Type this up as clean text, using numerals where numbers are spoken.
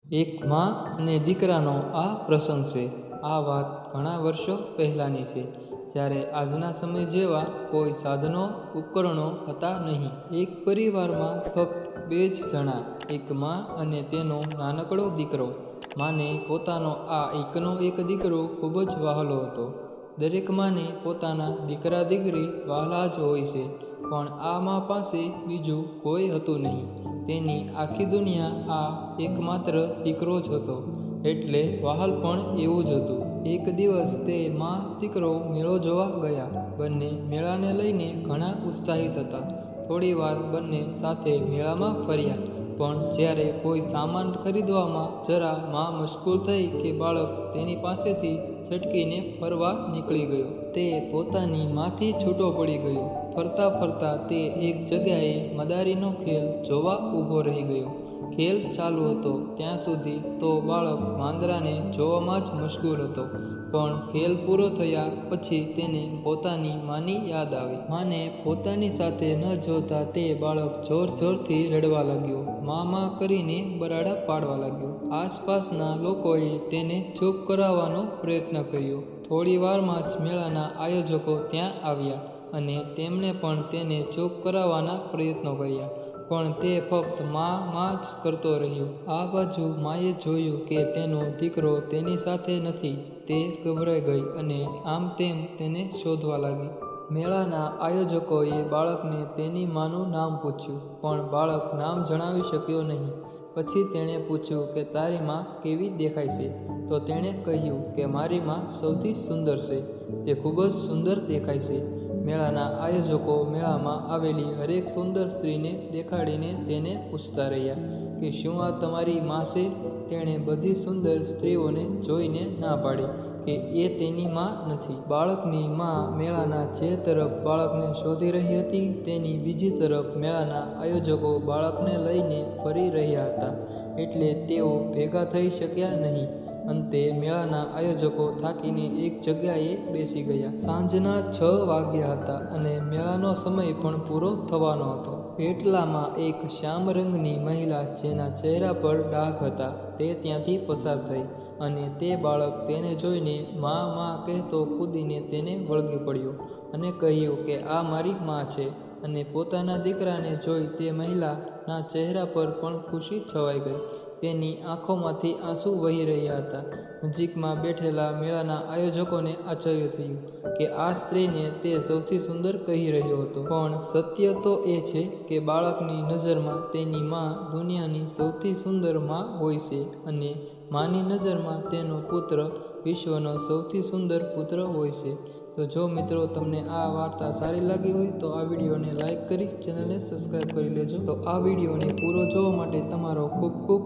એક માં અને દીકરાનો આ પ્રસંગ છે. આ વાત ઘણા વર્ષો પહેલાંની છે, જ્યારે આજના સમય જેવા કોઈ સાધનો ઉપકરણો હતા નહીં. એક પરિવારમાં ફક્ત 2 જ જણા, એક માં અને તેનો નાનકડો દીકરો. માને પોતાનો આ એકનો એક દીકરો ખૂબ જ વહાલો હતો. દરેક માને પોતાના દીકરા દીકરી વહાલા જ હોય છે, પણ આ મા પાસે બીજું કોઈ હતું નહીં. તેની આખી દુનિયા આ એકમાત્ર દીકરો જ હતો, એટલે વહાલ પણ એવું જ હતું. એક દિવસ તે મા દીકરો મેળો જોવા ગયા. બંને મેળાને લઈને ઘણા ઉત્સાહિત હતા. થોડી વાર બંને સાથે મેળામાં ફર્યા, પણ જ્યારે કોઈ સામાન ખરીદવામાં જરા મા મશગુલ થઈ કે બાળક તેની પાસેથી છટકીને ફરવા નીકળી ગયો. તે પોતાની માંથી છૂટો પડી ગયો. ફરતા ફરતા તે એક જગ્યાએ મદારીનો ખેલ જોવા ઊભો રહી ગયો. ખેલ ચાલુ હતો ત્યાં સુધી તો બાળક વાંદરાને જોવામાં જ મશગુલ હતો, પણ ખેલ પૂરો થયા પછી તેને પોતાની માની યાદ આવી. માને પોતાની સાથે ન જોતા તે બાળક જોર જોરથી રડવા લાગ્યો. મા કરીને બરાડા પાડવા લાગ્યો. આસપાસના લોકોએ તેને ચૂપ કરાવવાનો પ્રયત્ન કર્યો. થોડી વારમાં જ મેળાના આયોજકો ત્યાં આવ્યા અને તેમણે પણ તેને ચૂપ કરાવવાના પ્રયત્નો કર્યા, પણ તે ફક્ત માં જ કરતો રહ્યો. આ બાજુ માએ જોયું કે તેનો દીકરો તેની સાથે નથી. તે ગભરાઈ ગઈ અને આમ તેમ તેને શોધવા લાગી. મેળાના આયોજકોએ બાળકને તેની માનું નામ પૂછ્યું, પણ બાળક નામ જણાવી શક્યો નહીં. પછી તેણે પૂછ્યું કે તારી માં કેવી દેખાય છે? તો તેણે કહ્યું કે મારી માં સૌથી સુંદર છે. તે ખૂબ જ સુંદર દેખાય છે. મેળાના આયોજકો મેળામાં આવેલી હરેક સુંદર સ્ત્રીને દેખાડીને તેને પૂછતા રહ્યા કે શું આ તમારી માં છે? તેણે બધી સુંદર સ્ત્રીઓને જોઈને ના પાડી કે એ તેની માં નથી. બાળકની માં મેળાના જે તરફ બાળકને શોધી રહી હતી, તેની બીજી તરફ મેળાના આયોજકો બાળકને લઈને ફરી રહ્યા હતા, એટલે તેઓ ભેગા થઈ શક્યા નહીં. અંતે મેળાના આયોજકો થાકીને એક જગ્યાએ બેસી ગયા. સાંજના 6 વાગ્યા હતા અને મેળાનો સમય પણ પૂરો થવાનો હતો. એટલામાં એક શ્યામ રંગની મહિલા, જેના ચહેરા પર ડાઘ હતા, તે ત્યાંથી પસાર થઈ અને તે બાળક તેને જોઈને માં કહેતો કૂદીને તેને વળગી પડ્યો અને કહ્યું કે આ મારી માં છે. અને પોતાના દીકરાને જોઈ તે મહિલાના ચહેરા પર પણ ખુશી છવાઈ ગઈ. તેની આંખોમાંથી આંસુ વહી રહ્યા હતા. નજીકમાં બેઠેલા મેળાના આયોજકોને આશ્ચર્ય થયું કે આ સ્ત્રીને તે સૌથી સુંદર કહી રહ્યો હતો. પણ સત્ય તો એ છે કે બાળકની નજરમાં તેની માં દુનિયાની સૌથી સુંદર માં હોય છે અને માની નજરમાં તેનો પુત્ર વિશ્વનો સૌથી સુંદર પુત્ર હોય છે. તો જો મિત્રો તમને આ વાર્તા સારી લાગી હોય તો આ વિડીયોને લાઈક કરી ચેનલને સબસ્ક્રાઈબ કરી લેજો. તો આ વિડીયોને પૂરો જોવા માટે તમારો ખૂબ ખૂબ